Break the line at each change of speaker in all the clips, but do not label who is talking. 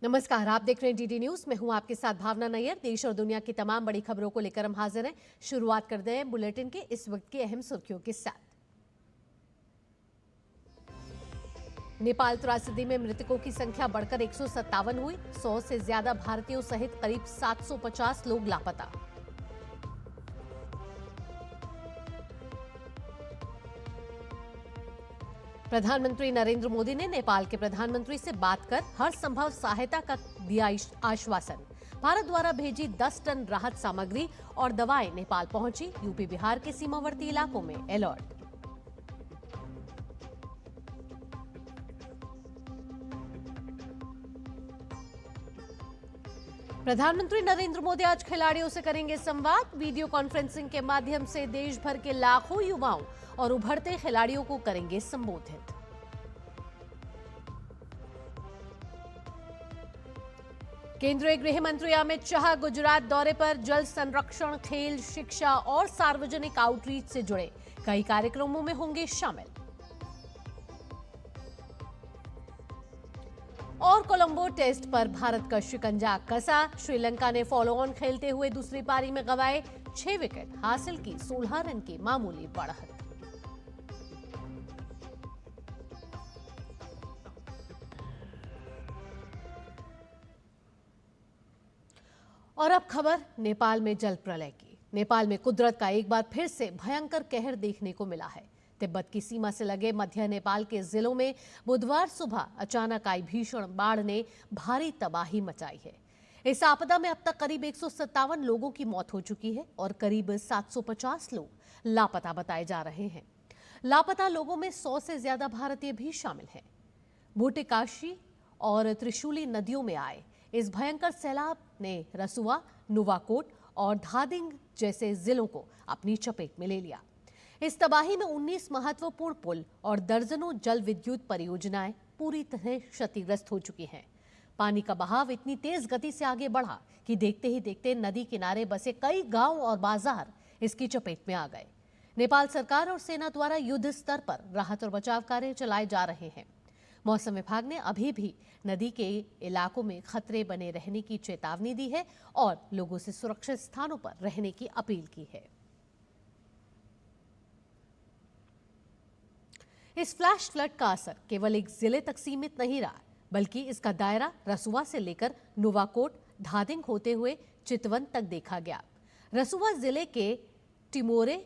नमस्कार, आप देख रहे हैं डीडी न्यूज। मैं हूं आपके साथ भावना नैयर। देश और दुनिया की तमाम बड़ी खबरों को लेकर हम हाजिर हैं। शुरुआत करते हैं बुलेटिन के इस वक्त की अहम सुर्खियों के साथ। नेपाल त्रासदी में मृतकों की संख्या बढ़कर 157 हुई। 100 से ज्यादा भारतीयों सहित करीब 750 लोग लापता। प्रधानमंत्री नरेंद्र मोदी ने नेपाल के प्रधानमंत्री से बात कर हर संभव सहायता का दिया आश्वासन। भारत द्वारा भेजी 10 टन राहत सामग्री और दवाएं नेपाल पहुंची। यूपी बिहार के सीमावर्ती इलाकों में अलर्ट। प्रधानमंत्री नरेंद्र मोदी आज खिलाड़ियों से करेंगे संवाद। वीडियो कॉन्फ्रेंसिंग के माध्यम से देश भर के लाखों युवाओं और उभरते खिलाड़ियों को करेंगे संबोधित। केंद्रीय गृह मंत्री अमित शाह गुजरात दौरे पर। जल संरक्षण, खेल, शिक्षा और सार्वजनिक आउटरीच से जुड़े कई कार्यक्रमों में होंगे शामिल। और कोलंबो टेस्ट पर भारत का शिकंजा कसा। श्रीलंका ने फॉलो ऑन खेलते हुए दूसरी पारी में गंवाए 6 विकेट, हासिल की 16 रन की मामूली बढ़त। और अब खबर नेपाल में जल प्रलय की। नेपाल में कुदरत का एक बार फिर से भयंकर कहर देखने को मिला है। तिब्बत की सीमा से लगे मध्य नेपाल के जिलों में बुधवार सुबह अचानक आई भीषण बाढ़ ने भारी तबाही मचाई है। इस आपदा में अब तक करीब 157 लोगों की मौत हो चुकी है और करीब 750 लोग लापता बताए जा रहे हैं। लापता लोगों में 100 से ज्यादा भारतीय भी शामिल हैं। भूटिकाशी और त्रिशूली नदियों में आए इस भयंकर सैलाब ने रसुआ, नुवाकोट और धादिंग जैसे जिलों को अपनी चपेट में ले लिया। इस तबाही में 19 महत्वपूर्ण पुल और दर्जनों जल विद्युत परियोजनाएं पूरी तरह क्षतिग्रस्त हो चुकी हैं। पानी का बहाव इतनी तेज गति से आगे बढ़ा कि देखते ही देखते नदी किनारे बसे कई गांव और बाजार इसकी चपेट में आ गए। नेपाल सरकार और सेना द्वारा युद्ध स्तर पर राहत और बचाव कार्य चलाए जा रहे हैं। मौसम विभाग ने अभी भी नदी के इलाकों में खतरे बने रहने की चेतावनी दी है और लोगों से सुरक्षित स्थानों पर रहने की अपील की है। इस फ्लैश फ्लड का असर केवल एक जिले तक सीमित नहीं रहा, बल्कि इसका दायरा रसुआ से लेकर नुवाकोट, धादिंग होते हुए चितवन तक देखा गया। रसुआ जिले के टिमोरे,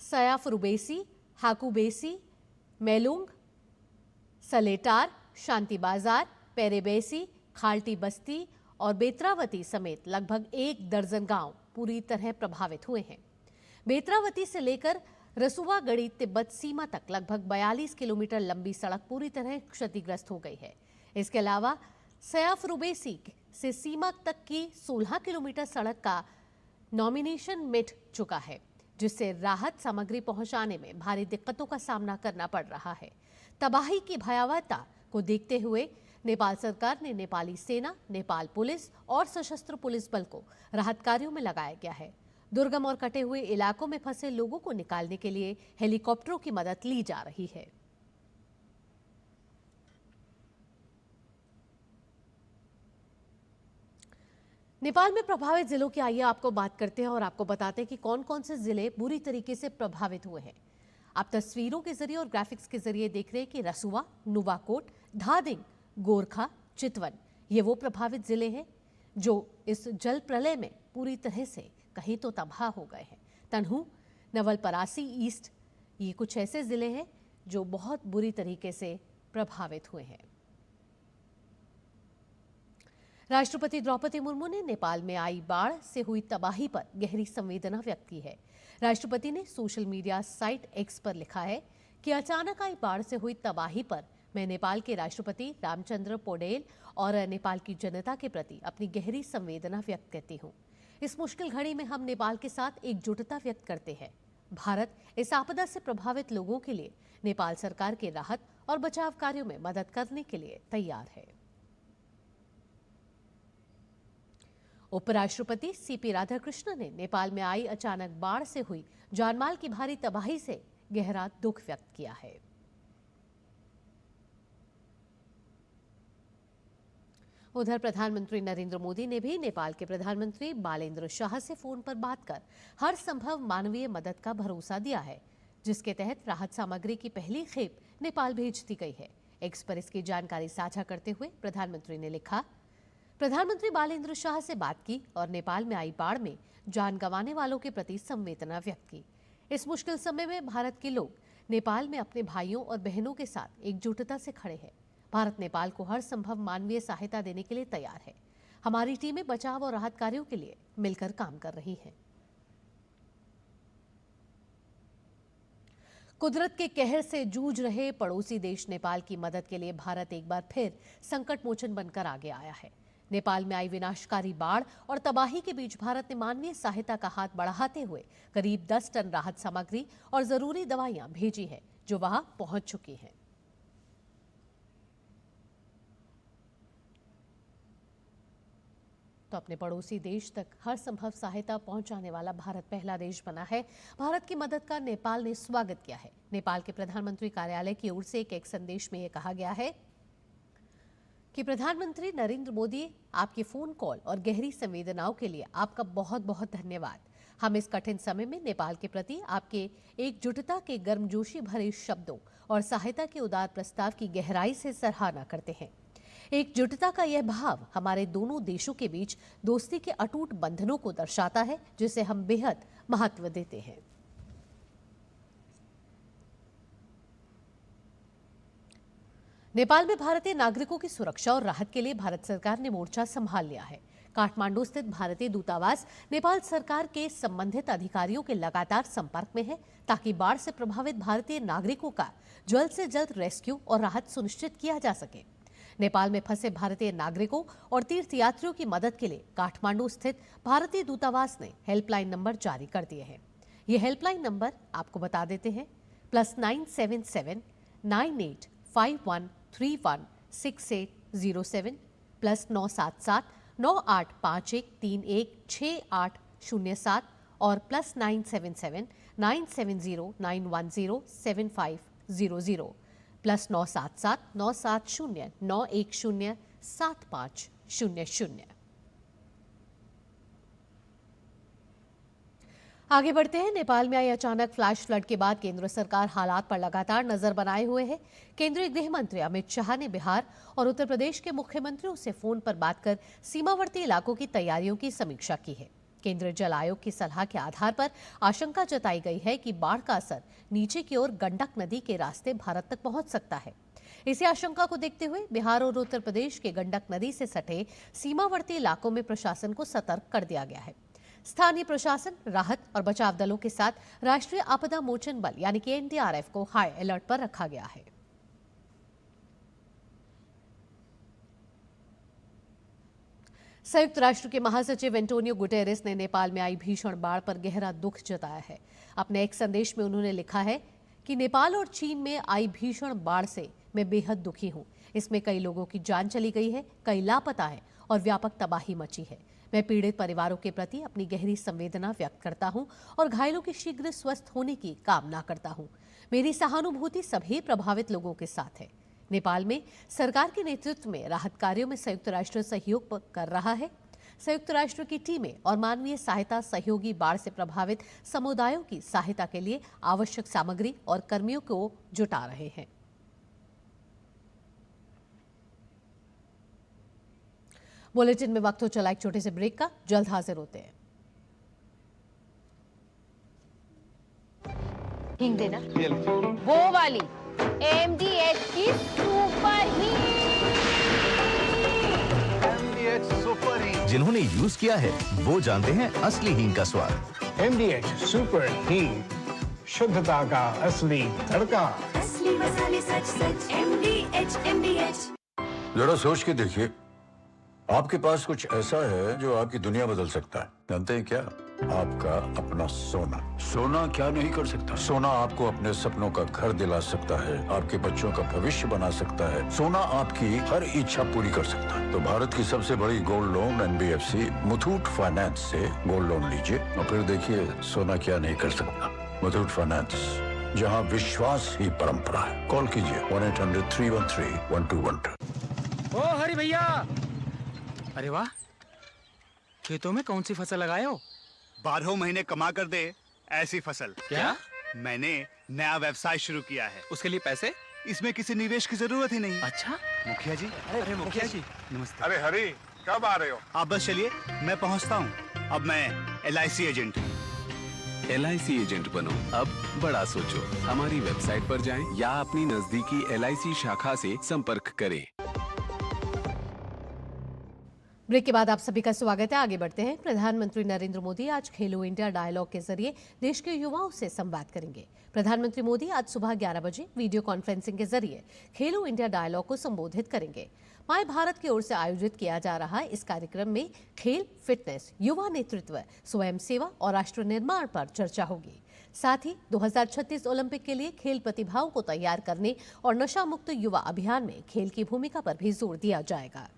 सयाफरुबेसी, हाकुबेसी, मेलुंग, सलेटार, शांति बाजार, पेरेबेसी, खाल्टी बस्ती और बेत्रावती समेत लगभग 1 दर्जन गांव पूरी तरह प्रभावित हुए हैं। बेत्रावती से लेकर रसुवागढ़ी तिब्बत सीमा तक लगभग 42 किलोमीटर लंबी सड़क पूरी तरह क्षतिग्रस्त हो गई है। इसके अलावा सयाफरुबेसी से सीमा तक की 16 किलोमीटर सड़क का नॉमिनेशन मिट चुका है, जिससे राहत सामग्री पहुंचाने में भारी दिक्कतों का सामना करना पड़ रहा है। तबाही की भयावहता को देखते हुए नेपाल सरकार ने नेपाली सेना, नेपाल पुलिस और सशस्त्र पुलिस बल को राहत कार्यों में लगाया गया है। दुर्गम और कटे हुए इलाकों में फंसे लोगों को निकालने के लिए हेलीकॉप्टरों की मदद ली जा रही है। नेपाल में प्रभावित जिलों की आइए आपको बात करते हैं और आपको बताते हैं कि कौन कौन से जिले बुरी तरीके से प्रभावित हुए हैं। आप तस्वीरों के जरिए और ग्राफिक्स के जरिए देख रहे हैं कि रसुआ, नुवाकोट, धादिंग, गोरखा, चितवन ये वो प्रभावित जिले हैं जो इस जल प्रलय में पूरी तरह से कहीं तो तबाह हो गए हैं। तनहू, नवलपरासी ईस्ट ये कुछ ऐसे जिले हैं जो बहुत बुरी तरीके से प्रभावित हुए हैं। राष्ट्रपति द्रौपदी मुर्मू ने नेपाल में आई बाढ़ से हुई तबाही पर गहरी संवेदना व्यक्त की है। राष्ट्रपति ने सोशल मीडिया साइट एक्स पर लिखा है कि अचानक आई बाढ़ से हुई तबाही पर मैं नेपाल के राष्ट्रपति रामचंद्र पौडेल और नेपाल की जनता के प्रति अपनी गहरी संवेदना व्यक्त करती हूँ। इस मुश्किल घड़ी में हम नेपाल के साथ एकजुटता व्यक्त करते हैं। भारत इस आपदा से प्रभावित लोगों के लिए नेपाल सरकार के राहत और बचाव कार्यों में मदद करने के लिए तैयार है। उपराष्ट्रपति सीपी राधाकृष्णन ने नेपाल में आई अचानक बाढ़ से हुई जानमाल की भारी तबाही से गहरा दुख व्यक्त किया है। उधर प्रधानमंत्री नरेंद्र मोदी ने भी नेपाल के प्रधानमंत्री बालेंद्र शाह से फोन पर बात कर हर संभव मानवीय मदद का भरोसा दिया है, जिसके तहत राहत सामग्री की पहली खेप नेपाल भेज दी गई है। एक्स पर इसकी जानकारी साझा करते हुए प्रधानमंत्री ने लिखा, प्रधानमंत्री बालेंद्र शाह से बात की और नेपाल में आई बाढ़ में जान गंवाने वालों के प्रति संवेदना व्यक्त की। इस मुश्किल समय में भारत के लोग नेपाल में अपने भाइयों और बहनों के साथ एकजुटता से खड़े हैं। भारत नेपाल को हर संभव मानवीय सहायता देने के लिए तैयार है। हमारी टीमें बचाव और राहत कार्यों के लिए मिलकर काम कर रही हैं। कुदरत के कहर से जूझ रहे पड़ोसी देश नेपाल की मदद के लिए भारत एक बार फिर संकट मोचन बनकर आगे आया है। नेपाल में आई विनाशकारी बाढ़ और तबाही के बीच भारत ने मानवीय सहायता का हाथ बढ़ाते हुए करीब 10 टन राहत सामग्री और जरूरी दवाइयां भेजी है, जो वहां पहुंच चुकी हैं। तो अपने पड़ोसी देश तक हर संभव सहायता पहुंचाने वाला भारत पहला देश बना है। भारत की मदद का नेपाल ने स्वागत किया है। नेपाल के प्रधानमंत्री कार्यालय की ओर से एक संदेश में यह कहा गया है कि प्रधानमंत्री नरेंद्र मोदी, आपके फोन कॉल और गहरी संवेदनाओं के लिए आपका बहुत बहुत धन्यवाद। हम इस कठिन समय में नेपाल के प्रति आपके एकजुटता के गर्मजोशी भरे शब्दों और सहायता के उदार प्रस्ताव की गहराई से सराहना करते हैं। एकजुटता का यह भाव हमारे दोनों देशों के बीच दोस्ती के अटूट बंधनों को दर्शाता है, जिसे हम बेहद महत्व देते हैं। नेपाल में भारतीय नागरिकों की सुरक्षा और राहत के लिए भारत सरकार ने मोर्चा संभाल लिया है। काठमांडू स्थित भारतीय दूतावास नेपाल सरकार के संबंधित अधिकारियों के लगातार संपर्क में है, ताकि बाढ़ से प्रभावित भारतीय नागरिकों का जल्द से जल्द रेस्क्यू और राहत सुनिश्चित किया जा सके। नेपाल में फंसे भारतीय नागरिकों और तीर्थयात्रियों की मदद के लिए काठमांडू स्थित भारतीय दूतावास ने हेल्पलाइन नंबर जारी कर दिए हैं। ये हेल्पलाइन नंबर आपको बता देते हैं, +977 985131 6807 +977 985131 6807 और +977 970 910 7500 +977 970 910 7500। आगे बढ़ते हैं। नेपाल में आई अचानक फ्लैश फ्लड के बाद केंद्र सरकार हालात पर लगातार नजर बनाए हुए है। केंद्रीय गृह मंत्री अमित शाह ने बिहार और उत्तर प्रदेश के मुख्यमंत्रियों से फोन पर बात कर सीमावर्ती इलाकों की तैयारियों की समीक्षा की है। केंद्रीय जल आयोग की सलाह के आधार पर आशंका जताई गई है कि बाढ़ का असर नीचे की ओर गंडक नदी के रास्ते भारत तक पहुंच सकता है। इसी आशंका को देखते हुए बिहार और उत्तर प्रदेश के गंडक नदी से सटे सीमावर्ती इलाकों में प्रशासन को सतर्क कर दिया गया है। स्थानीय प्रशासन राहत और बचाव दलों के साथ राष्ट्रीय आपदा मोचन बल यानी कि एनडीआरएफ को हाई अलर्ट पर रखा गया है। संयुक्त राष्ट्र के महासचिव एंटोनियो गुटेरेस ने नेपाल में आई भीषण बाढ़ पर गहरा दुख जताया है। अपने एक संदेश में उन्होंने लिखा है कि नेपाल और चीन में आई भीषण बाढ़ से मैं बेहद दुखी हूं। इसमें कई लोगों की जान चली गई है, कई लापता है और व्यापक तबाही मची है। मैं पीड़ित परिवारों के प्रति अपनी गहरी संवेदना व्यक्त करता हूं और घायलों के शीघ्र स्वस्थ होने की कामना करता हूं। मेरी सहानुभूति सभी प्रभावित लोगों के साथ है। नेपाल में सरकार के नेतृत्व में राहत कार्यों में संयुक्त राष्ट्र सहयोग कर रहा है। संयुक्त राष्ट्र की टीमें और मानवीय सहायता सहयोगी बाढ़ से प्रभावित समुदायों की सहायता के लिए आवश्यक सामग्री और कर्मियों को जुटा रहे हैं। बुलेटिन में वक्त हो चला एक छोटे से ब्रेक का, जल्द हाजिर होते हैं।
हिंग देना, वो वाली MDH की सुपर हीट।
जिन्होंने यूज किया है वो जानते हैं असली हींग का स्वाद।
MDH सुपर हींग, शुद्धता का असली तड़का।
असली मसाले सच सच MDH।
जरा सोच के देखिए, आपके पास कुछ ऐसा है जो आपकी दुनिया बदल सकता है। जानते हैं क्या? आपका अपना सोना। सोना क्या नहीं कर सकता? सोना आपको अपने सपनों का घर दिला सकता है, आपके बच्चों का भविष्य बना सकता है। सोना आपकी हर इच्छा पूरी कर सकता है। तो भारत की सबसे बड़ी gold loan NBFC Muthoot finance से गोल्ड लोन लीजिए और फिर देखिए सोना क्या नहीं कर सकता। मुथूट फाइनेंस, जहां विश्वास ही परंपरा है। कॉल कीजिए 1-800-313-1212।
ओ हरि भैया, अरे वाह, खेतों में कौन सी फसल लगाए हो?
12 महीने कमा कर दे ऐसी फसल।
क्या?
मैंने नया व्यवसाय शुरू किया है।
उसके लिए पैसे?
इसमें किसी निवेश की जरूरत ही नहीं।
अच्छा।
मुखिया जी।
अरे मुखिया जी,
नमस्ते।
अरे हरी, कब आ रहे हो?
आप बस चलिए, मैं पहुंचता हूँ। अब मैं LIC एजेंट हूँ।
LIC एजेंट बनो, अब बड़ा सोचो। हमारी वेबसाइट पर जाएं या अपनी नजदीकी LIC शाखा से संपर्क करें।
ब्रेक के बाद आप सभी का स्वागत है। आगे बढ़ते हैं। प्रधानमंत्री नरेंद्र मोदी आज खेलो इंडिया डायलॉग के जरिए देश के युवाओं से संवाद करेंगे। प्रधानमंत्री मोदी आज सुबह 11 बजे वीडियो कॉन्फ्रेंसिंग के जरिए खेलो इंडिया डायलॉग को संबोधित करेंगे। माय भारत की ओर से आयोजित किया जा रहा इस कार्यक्रम में खेल, फिटनेस, युवा नेतृत्व, स्वयं सेवा और राष्ट्र निर्माण पर चर्चा होगी। साथ ही 2036 ओलंपिक के लिए खेल प्रतिभाओं को तैयार करने और नशा मुक्त युवा अभियान में खेल की भूमिका पर भी जोर दिया जाएगा।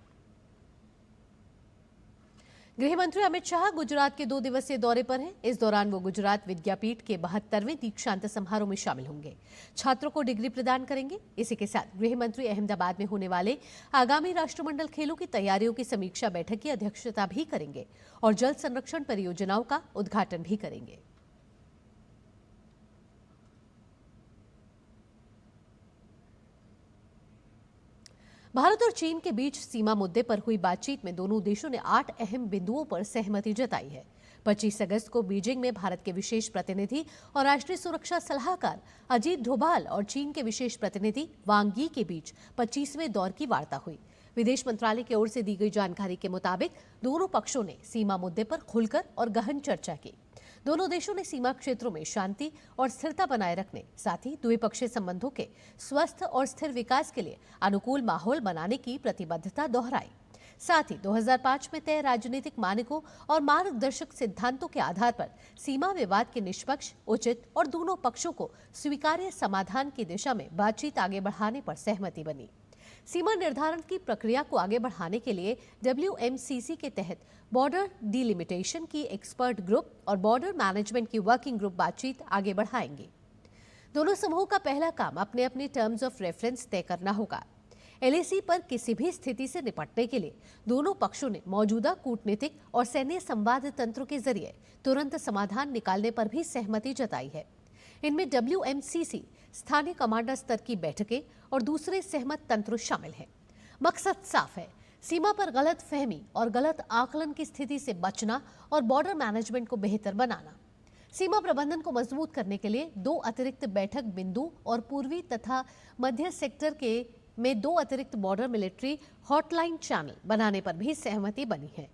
गृह मंत्री अमित शाह गुजरात के 2 दिवसीय दौरे पर हैं। इस दौरान वो गुजरात विद्यापीठ के 72वें दीक्षांत समारोह में शामिल होंगे। छात्रों को डिग्री प्रदान करेंगे। इसी के साथ गृह मंत्री अहमदाबाद में होने वाले आगामी राष्ट्रमंडल खेलों की तैयारियों की समीक्षा बैठक की अध्यक्षता भी करेंगे और जल संरक्षण परियोजनाओं का उद्घाटन भी करेंगे। भारत और चीन के बीच सीमा मुद्दे पर हुई बातचीत में दोनों देशों ने 8 अहम बिंदुओं पर सहमति जताई है। 25 अगस्त को बीजिंग में भारत के विशेष प्रतिनिधि और राष्ट्रीय सुरक्षा सलाहकार अजीत डोभाल और चीन के विशेष प्रतिनिधि वांग यी के बीच 25वें दौर की वार्ता हुई। विदेश मंत्रालय की ओर से दी गई जानकारी के मुताबिक दोनों पक्षों ने सीमा मुद्दे पर खुलकर और गहन चर्चा की। दोनों देशों ने सीमा क्षेत्रों में शांति और स्थिरता बनाए रखने, साथ ही द्विपक्षीय संबंधों के स्वस्थ और स्थिर विकास के लिए अनुकूल माहौल बनाने की प्रतिबद्धता दोहराई। साथ ही 2005 में तय राजनीतिक मानकों और मार्गदर्शक सिद्धांतों के आधार पर सीमा विवाद के निष्पक्ष, उचित और दोनों पक्षों को स्वीकार्य समाधान की दिशा में बातचीत आगे बढ़ाने पर सहमति बनी। सीमा निर्धारण की प्रक्रिया को आगे बढ़ाने के लिए WMCC के तहत बॉर्डर डिलिमिटेशन की एक्सपर्ट ग्रुप और बॉर्डर मैनेजमेंट की वर्किंग ग्रुप बातचीत आगे बढ़ाएंगे। दोनों समूहों का पहला काम अपने अपने टर्म्स ऑफ रेफरेंस तय करना होगा। LAC पर किसी भी स्थिति से निपटने के लिए दोनों पक्षों ने मौजूदा कूटनीतिक और सैन्य संवाद तंत्रों के जरिए तुरंत समाधान निकालने पर भी सहमति जताई है। इनमें WMCC, स्थानीय कमांडर स्तर की बैठकें और दूसरे सहमत तंत्र शामिल हैं। मकसद साफ है, सीमा पर गलत फहमी और गलत आकलन की स्थिति से बचना और बॉर्डर मैनेजमेंट को बेहतर बनाना। सीमा प्रबंधन को मजबूत करने के लिए 2 अतिरिक्त बैठक बिंदु और पूर्वी तथा मध्य सेक्टर में 2 अतिरिक्त बॉर्डर मिलिट्री हॉटलाइन चैनल बनाने पर भी सहमति बनी है।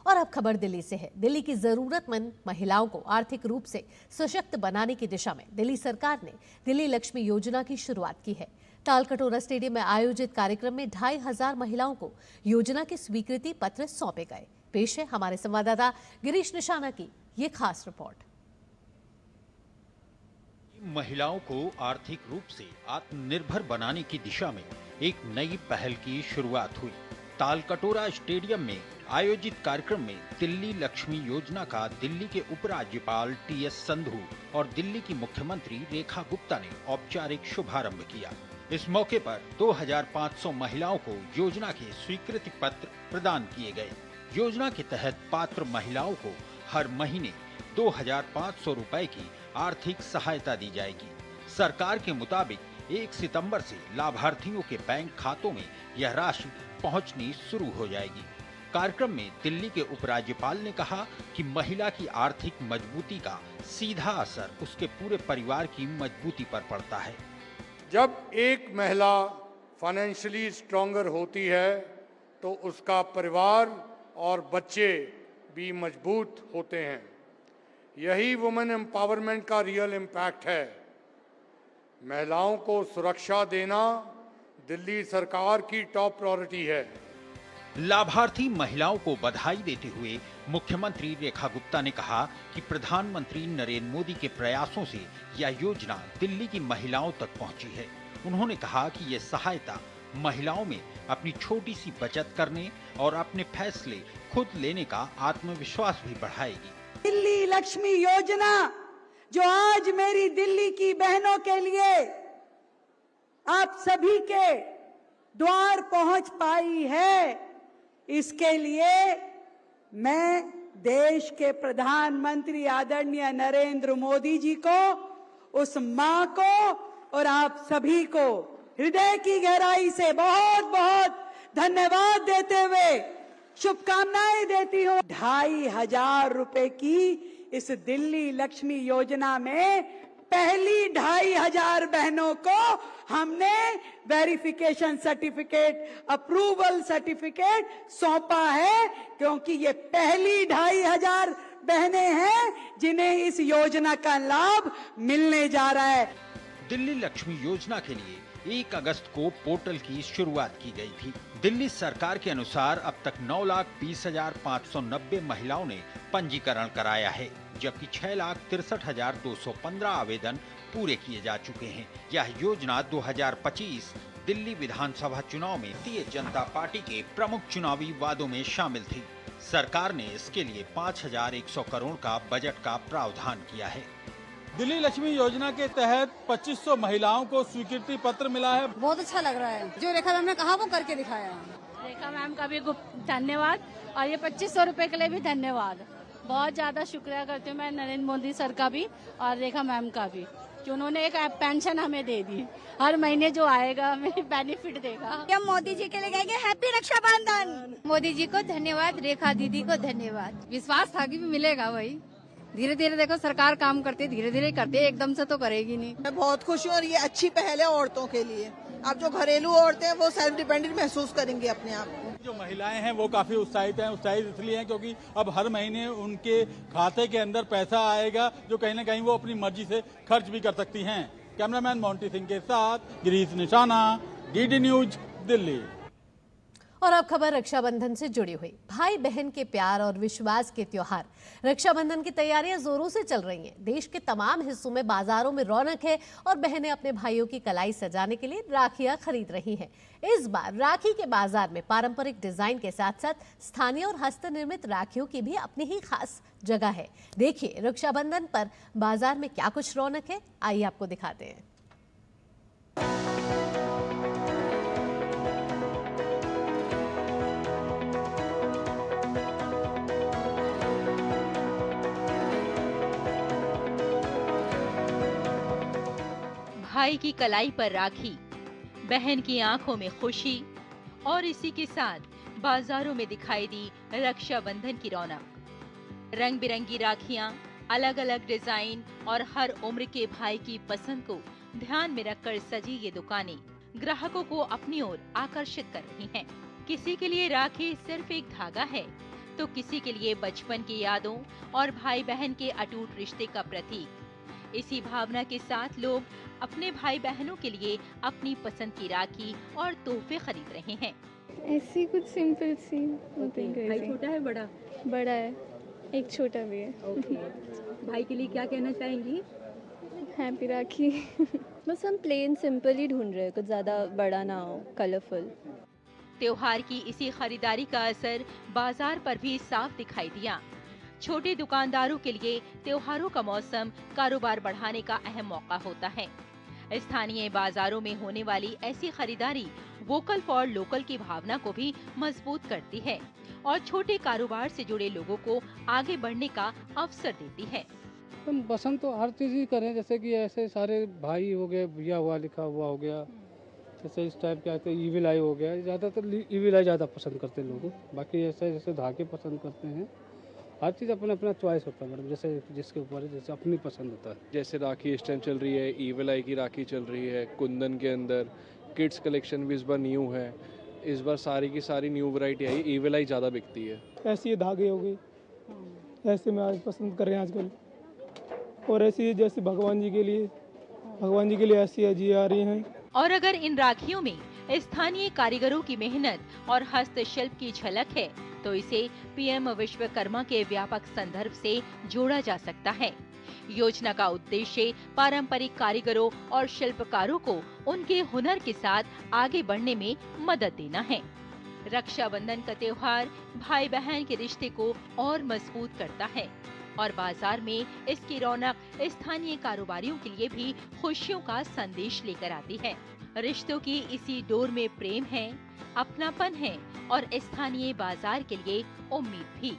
और अब खबर दिल्ली से है। दिल्ली की जरूरतमंद महिलाओं को आर्थिक रूप से सशक्त बनाने की दिशा में दिल्ली सरकार ने दिल्ली लक्ष्मी योजना की शुरुआत की है। तालकटोरा स्टेडियम में आयोजित कार्यक्रम में 2500 महिलाओं को योजना के स्वीकृति पत्र सौंपे गए। पेश है हमारे संवाददाता गिरीश निशाना की ये खास रिपोर्ट।
महिलाओं को आर्थिक रूप से आत्मनिर्भर बनाने की दिशा में एक नई पहल की शुरुआत हुई। तालकटोरा स्टेडियम में आयोजित कार्यक्रम में दिल्ली लक्ष्मी योजना का दिल्ली के उपराज्यपाल TS संधू और दिल्ली की मुख्यमंत्री रेखा गुप्ता ने औपचारिक शुभारंभ किया। इस मौके पर 2500 महिलाओं को योजना के स्वीकृति पत्र प्रदान किए गए। योजना के तहत पात्र महिलाओं को हर महीने 2500 रुपए की आर्थिक सहायता दी जाएगी। सरकार के मुताबिक 1 सितंबर से लाभार्थियों के बैंक खातों में यह राशि पहुंचनी शुरू हो जाएगी। कार्यक्रम में दिल्ली के उपराज्यपाल ने कहा कि महिला की आर्थिक मजबूती का सीधा असर उसके पूरे परिवार की मजबूती पर पड़ता है।
जब एक महिला फाइनेंशियली स्ट्रॉन्गर होती है तो उसका परिवार और बच्चे भी मजबूत होते हैं। यही वुमेन एम्पावरमेंट का रियल इम्पैक्ट है। महिलाओं को सुरक्षा देना दिल्ली सरकार की टॉप प्रायोरिटी है।
लाभार्थी महिलाओं को बधाई देते हुए मुख्यमंत्री रेखा गुप्ता ने कहा कि प्रधानमंत्री नरेंद्र मोदी के प्रयासों से यह योजना दिल्ली की महिलाओं तक पहुंची है। उन्होंने कहा कि यह सहायता महिलाओं में अपनी छोटी सी बचत करने और अपने फैसले खुद लेने का आत्मविश्वास भी बढ़ाएगी।
दिल्ली लक्ष्मी योजना जो आज मेरी दिल्ली की बहनों के लिए आप सभी के द्वार पहुंच पाई है, इसके लिए मैं देश के प्रधानमंत्री आदरणीय नरेंद्र मोदी जी को, उस मां को और आप सभी को हृदय की गहराई से बहुत बहुत धन्यवाद देते हुए शुभकामनाएं देती हूं। 2,500 रुपए की इस दिल्ली लक्ष्मी योजना में पहली 2,500 बहनों को हमने वेरिफिकेशन सर्टिफिकेट, अप्रूवल सर्टिफिकेट सौंपा है, क्योंकि ये पहली 2,500 बहनें हैं जिन्हें इस योजना का लाभ मिलने जा रहा है।
दिल्ली लक्ष्मी योजना के लिए 1 अगस्त को पोर्टल की शुरुआत की गई थी। दिल्ली सरकार के अनुसार अब तक 9,20,590 महिलाओं ने पंजीकरण कराया है, जबकि 6,63,215 आवेदन पूरे किए जा चुके हैं। यह योजना 2025 दिल्ली विधानसभा चुनाव में भारतीय जनता पार्टी के प्रमुख चुनावी वादों में शामिल थी। सरकार ने इसके लिए 5,100 करोड़ का बजट का प्रावधान किया है।
दिल्ली लक्ष्मी योजना के तहत 2,500 महिलाओं को स्वीकृति पत्र मिला है।
बहुत अच्छा लग रहा है, जो रेखा मैम ने कहा वो करके दिखाया।
रेखा मैम का भी धन्यवाद और ये 2,500 रुपए के लिए भी धन्यवाद। बहुत ज्यादा शुक्रिया करती हूँ मैं नरेंद्र मोदी सर का भी और रेखा मैम का भी, कि उन्होंने एक पेंशन हमें दे दी। हर महीने जो आएगा हमें बेनिफिट देगा।
हम मोदी जी के लिए कहेंगे हैप्पी रक्षाबंधन।
मोदी जी को धन्यवाद, रेखा दीदी को धन्यवाद।
विश्वास था कि भी मिलेगा, वही धीरे धीरे देखो सरकार काम करती है, धीरे धीरे करती है, एकदम से तो करेगी नहीं।
मैं बहुत खुश हूँ और ये अच्छी पहल है औरतों के लिए। अब जो घरेलू औरतें हैं वो सेल्फ डिपेंडेंट महसूस करेंगी अपने आप को।
जो महिलाएं हैं वो काफी उत्साहित हैं। उत्साहित इसलिए हैं क्योंकि अब हर महीने उनके खाते के अंदर पैसा आएगा, जो कहीं न कहीं वो अपनी मर्जी से खर्च भी कर सकती हैं। कैमरामैन मोंटी सिंह के साथ गिरीश निशाना, डीडी न्यूज, दिल्ली।
और अब खबर रक्षाबंधन से जुड़ी हुई। भाई बहन के प्यार और विश्वास के त्योहार रक्षाबंधन की तैयारियां जोरों से चल रही हैं। देश के तमाम हिस्सों में बाजारों में रौनक है और बहनें अपने भाइयों की कलाई सजाने के लिए राखियां खरीद रही हैं। इस बार राखी के बाजार में पारंपरिक डिजाइन के साथ साथ स्थानीय और हस्तनिर्मित राखियों की भी अपनी ही खास जगह है। देखिए रक्षाबंधन पर बाजार में क्या कुछ रौनक है, आइए आपको दिखाते हैं।
भाई की कलाई पर राखी, बहन की आंखों में खुशी और इसी के साथ बाजारों में दिखाई दी रक्षाबंधन की रौनक। रंग बिरंगी राखियां, अलग अलग डिजाइन और हर उम्र के भाई की पसंद को ध्यान में रखकर सजी ये दुकानें ग्राहकों को अपनी ओर आकर्षित कर रही हैं। किसी के लिए राखी सिर्फ एक धागा है, तो किसी के लिए बचपन की यादों और भाई बहन के अटूट रिश्ते का प्रतीक। इसी भावना के साथ लोग अपने भाई बहनों के लिए अपनी पसंद की राखी और तोहफे खरीद रहे हैं।
ऐसी कुछ सिंपल सी
भाई छोटा है बड़ा?
बड़ा है, एक छोटा भी है।
भाई के लिए क्या कहना चाहेंगी?
हैप्पी राखी। बस हम प्लेन सिंपल ही ढूंढ रहे हैं, कुछ ज्यादा बड़ा ना हो, कलरफुल।
त्योहार की इसी खरीदारी का असर बाजार पर भी साफ दिखाई दिया। छोटे दुकानदारों के लिए त्योहारों का मौसम कारोबार बढ़ाने का अहम मौका होता है। स्थानीय बाजारों में होने वाली ऐसी खरीदारी वोकल फॉर लोकल की भावना को भी मजबूत करती है और छोटे कारोबार से जुड़े लोगों को आगे बढ़ने का अवसर देती है।
हम पसंद तो हर चीज़ ही करें, जैसे कि ऐसे सारे भाई हो गए, भैया हुआ, लिखा हुआ हो गया, जैसे इस टाइप के आते ईविल आई हो गया। ज़्यादातर ईविल आई ज़्यादा पसंद करते हैं लोग, बाकी ऐसे जैसे धागे पसंद करते हैं। हर चीज़ अपना अपना चॉइस होता है मैडम, जैसे जिसके ऊपर जैसे अपनी पसंद होता है।
जैसे राखी इस टाइम चल रही है, ईविल आई की राखी चल रही है, कुंदन के अंदर किड्स कलेक्शन भी इस बार न्यू है। इस बार सारी की सारी न्यू वैरायटी आई, ईविल आई ज़्यादा बिकती है।
ऐसी धागे हो गई, ऐसे में आज पसंद कर रहे हैं आजकल। और ऐसी जैसे भगवान जी के लिए ऐसी अजी आ रही हैं।
और अगर इन राखियों में स्थानीय कारीगरों की मेहनत और हस्तशिल्प की झलक है, तो इसे पीएम विश्वकर्मा के व्यापक संदर्भ से जोड़ा जा सकता है। योजना का उद्देश्य पारंपरिक कारीगरों और शिल्पकारों को उनके हुनर के साथ आगे बढ़ने में मदद देना है। रक्षाबंधन का त्योहार भाई बहन के रिश्ते को और मजबूत करता है और बाजार में इसकी रौनक स्थानीय कारोबारियों के लिए भी खुशियों का संदेश लेकर आती है। रिश्तों की इसी डोर में प्रेम है, अपनापन है और स्थानीय बाजार के लिए उम्मीद भी।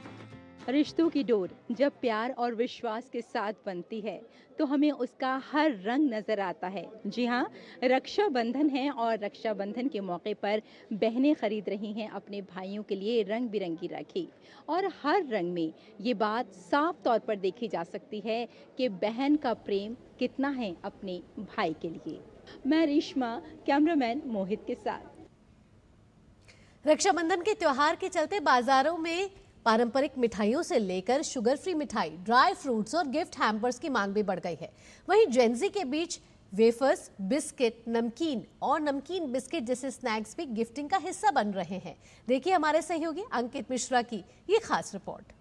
रिश्तों की डोर जब प्यार और विश्वास के साथ बनती है तो हमें उसका हर रंग नजर आता है। जी हाँ, रक्षाबंधन है और रक्षाबंधन के मौके पर बहनें खरीद रही हैं अपने भाइयों के लिए रंग बिरंगी राखी, और हर रंग में ये बात साफ तौर पर देखी जा सकती है कि बहन का प्रेम कितना है अपने भाई के लिए। मैं रेशमा, कैमरामैन मोहित के साथ।
रक्षाबंधन के त्योहार के चलते बाजारों में पारंपरिक मिठाइयों से लेकर शुगर फ्री मिठाई, ड्राई फ्रूट्स और गिफ्ट हैम्पर्स की मांग भी बढ़ गई है। वहीं जेंजी के बीच वेफर्स, बिस्किट, नमकीन और नमकीन बिस्किट जैसे स्नैक्स भी गिफ्टिंग का हिस्सा बन रहे हैं। देखिए हमारे सहयोगी अंकित मिश्रा की ये खास रिपोर्ट।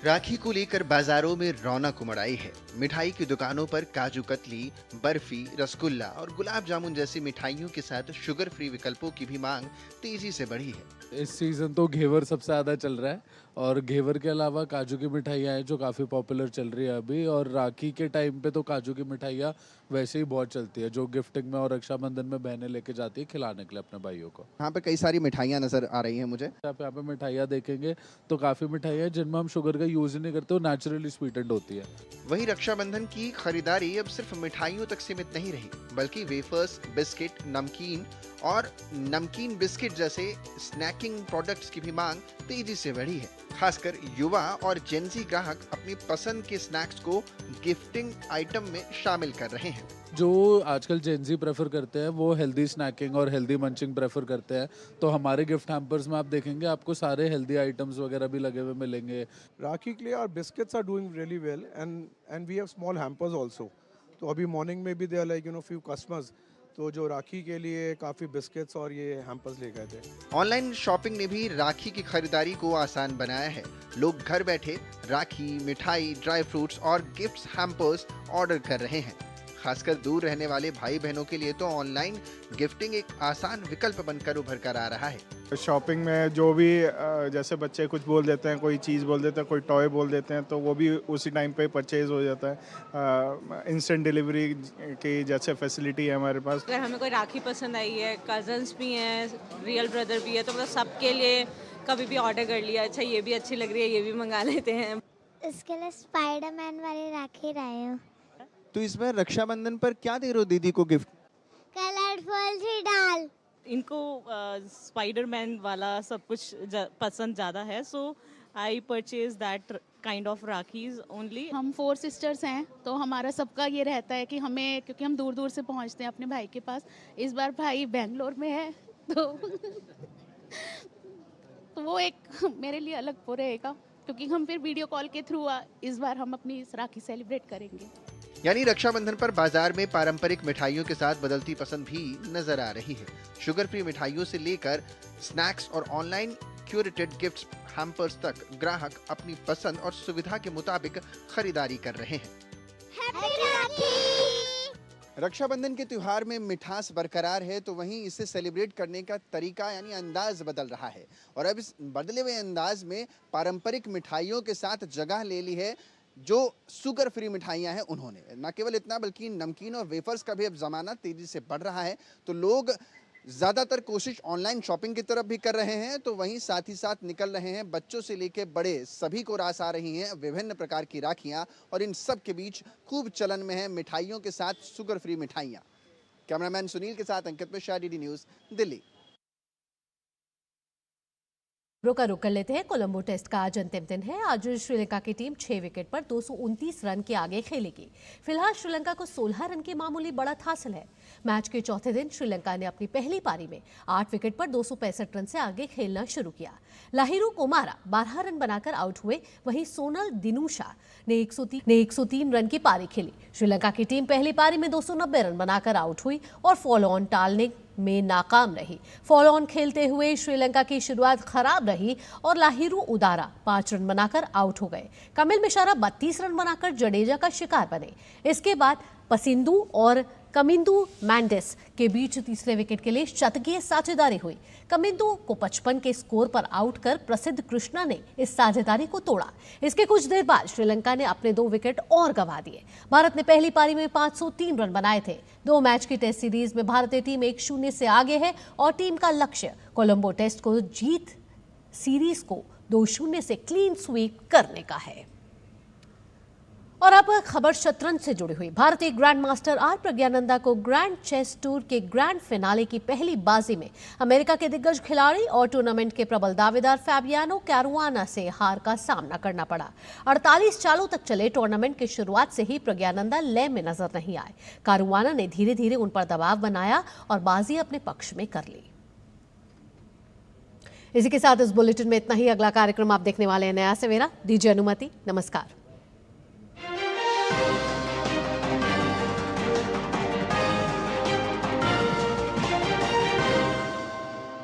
राखी को लेकर बाजारों में रौनक उमड़ आई है। मिठाई की दुकानों पर काजू कतली, बर्फी, रसगुल्ला और गुलाब जामुन जैसी मिठाइयों के साथ शुगर फ्री विकल्पों की भी मांग तेजी से बढ़ी है।
इस सीज़न तो घेवर सबसे ज़्यादा चल रहा है, और घेवर के अलावा काजू की मिठाइयाँ हैं जो काफ़ी पॉपुलर चल रही है अभी। और राखी के टाइम पे तो काजू की मिठाइयाँ वैसे ही बहुत चलती है, जो गिफ्टिंग में और रक्षाबंधन में बहनें लेके जाती है खिलाने के लिए अपने भाइयों को।
यहाँ पे कई सारी मिठाइयाँ नजर आ रही हैं मुझे।
आप यहाँ पे मिठाइयाँ देखेंगे तो काफ़ी मिठाइयाँ जिनमें हम शुगर का यूज़ ही नहीं करते, वो नेचुरली स्वीटेंड होती है।
वही रक्षाबंधन की खरीदारी अब सिर्फ मिठाइयों तक सीमित नहीं रही, बल्कि वेफर्स, बिस्किट, नमकीन और नमकीन बिस्किट जैसे स्नैकिंग प्रोडक्ट्स की भी मांग तेजी से बढ़ी है। खासकर युवा और जेंजी ग्राहक अपनी पसंद के स्नैक्स को गिफ्टिंग आइटम में शामिल कर रहे हैं।
जो आजकल जेंजी प्रेफर करते हैं वो हेल्दी स्नैकिंग और हेल्दी मंचिंग प्रेफर करते हैं, तो हमारे गिफ्ट हैम्पर्स में आप देखेंगे आपको सारे हेल्दी आइटम्स वगैरह भी लगे हुए मिलेंगे।
राखी के लिए और biscuits are doing really well and we have small hampers also. तो अभी मॉर्निंग में भी they are like few customers तो जो राखी के लिए काफ़ी बिस्किट्स और ये हैम्पर्स ले गए थे।
ऑनलाइन शॉपिंग ने भी राखी की खरीदारी को आसान बनाया है। लोग घर बैठे राखी, मिठाई, ड्राई फ्रूट्स और गिफ्ट्स हैम्पर्स ऑर्डर कर रहे हैं। खासकर दूर रहने वाले भाई बहनों के लिए तो ऑनलाइन गिफ्टिंग एक आसान विकल्प बनकर उभर कर आ रहा है।
शॉपिंग में जो भी जैसे बच्चे कुछ बोल देते हैं, कोई चीज़ बोल देते हैं, कोई टॉय बोल देते हैं, तो वो भी उसी टाइम पे परचेज हो जाता है। इंस्टेंट डिलीवरी की जैसे फैसिलिटी है हमारे पास।
अगर हमें कोई राखी पसंद आई है, कजन्स भी हैं, रियल ब्रदर भी है, तो मतलब सबके लिए कभी भी ऑर्डर कर लिया, अच्छा ये भी अच्छी लग रही है, ये भी मंगा लेते हैं।
इसके लिए स्पाइडरमैन वाली राखी लाए हूँ।
तो इसमें रक्षाबंधन पर क्या दे रहे हो दीदी को गिफ्ट?
कलरफुल सी डाल।
इनको स्पाइडरमैन वाला सब कुछ पसंद ज़्यादा है, so I purchase that kind of rakhis only.
हम 4 सिस्टर्स हैं, तो हमारा सबका ये रहता है कि हमें, क्योंकि हम दूर दूर से पहुंचते हैं अपने भाई के पास। इस बार भाई बेंगलोर में है तो वो एक मेरे लिए अलग वो रहेगा, क्योंकि हम फिर वीडियो कॉल के थ्रू इस बार हम अपनी इस राखी सेलिब्रेट करेंगे।
यानी रक्षाबंधन पर बाजार में पारंपरिक मिठाइयों के साथ बदलती पसंद भी नजर आ रही है। शुगर फ्री मिठाइयों से लेकर स्नैक्स और ऑनलाइन क्यूरेटेड गिफ्ट्स हैम्पर्स तक ग्राहक अपनी पसंद और सुविधा के मुताबिक खरीदारी कर रहे हैं। रक्षाबंधन के त्योहार में मिठास बरकरार है, तो वहीं इसे सेलिब्रेट करने का तरीका यानी अंदाज बदल रहा है। और अब इस बदले हुए अंदाज में पारंपरिक मिठाइयों के साथ जगह ले ली है जो शुगर फ्री मिठाइयाँ हैं उन्होंने। न केवल इतना बल्कि नमकीन और वेफर्स का भी अब ज़माना तेज़ी से बढ़ रहा है, तो लोग ज़्यादातर कोशिश ऑनलाइन शॉपिंग की तरफ भी कर रहे हैं, तो वहीं साथ ही साथ निकल रहे हैं बच्चों से लेकर बड़े सभी को रास आ रही हैं विभिन्न प्रकार की राखियाँ, और इन सब के बीच खूब चलन में है मिठाइयों के साथ शुगर फ्री मिठाइयाँ। कैमरामैन सुनील के साथ अंकित मिश्रा, डीडी न्यूज़, दिल्ली।
रुक कर लेते हैं। कोलंबो टेस्ट का आज अंतिम दिन है। आज श्रीलंका की टीम 6 विकेट पर 229 रन के आगे खेलेगी। फिलहाल श्रीलंका को 16 रन की मामूली बढ़त हासिल है। मैच के चौथे दिन श्रीलंका ने अपनी पहली पारी में 8 विकेट पर 265 रन से आगे खेलना शुरू किया। लाहिरू कुमारा 12 रन बनाकर आउट हुए, वहीं सोनल दिनुशा ने 103 रन की पारी खेली। श्रीलंका की टीम पहली पारी में 290 रन बनाकर आउट हुई और फॉलो ऑन टालने में नाकाम रही। फॉलो ऑन खेलते हुए श्रीलंका की शुरुआत खराब रही और लाहिरू उदारा 5 रन बनाकर आउट हो गए। कमिल मिश्रा 32 रन बनाकर जडेजा का शिकार बने। इसके बाद पसिंदू और कमिंदू मैंडिस के बीच तीसरे विकेट के लिए शतकीय साझेदारी हुई। कमिंदू को 55 के स्कोर पर आउट कर प्रसिद्ध कृष्णा ने इस साझेदारी को तोड़ा। इसके कुछ देर बाद श्रीलंका ने अपने 2 विकेट और गंवा दिए। भारत ने पहली पारी में 503 रन बनाए थे। 2 मैच की टेस्ट सीरीज में भारतीय टीम 1-0 से आगे है और टीम का लक्ष्य कोलंबो टेस्ट को जीत सीरीज को 2-0 से क्लीन स्वीप करने का है। और अब खबर शतरंज से जुड़ी हुई। भारतीय ग्रैंड मास्टर आर प्रज्ञानंदा को ग्रैंड चेस टूर के ग्रैंड फिनाले की पहली बाजी में अमेरिका के दिग्गज खिलाड़ी और टूर्नामेंट के प्रबल दावेदार फैबियानो कैरुआना से हार का सामना करना पड़ा। 48 चालों तक चले टूर्नामेंट की शुरुआत से ही प्रज्ञानंदा लय में नजर नहीं आए। कैरुआना ने धीरे धीरे उन पर दबाव बनाया और बाजी अपने पक्ष में कर ली। इसी के साथ इस बुलेटिन में इतना ही। अगला कार्यक्रम आप देखने वाले हैं नया सवेरा। दीजिए अनुमति। नमस्कार।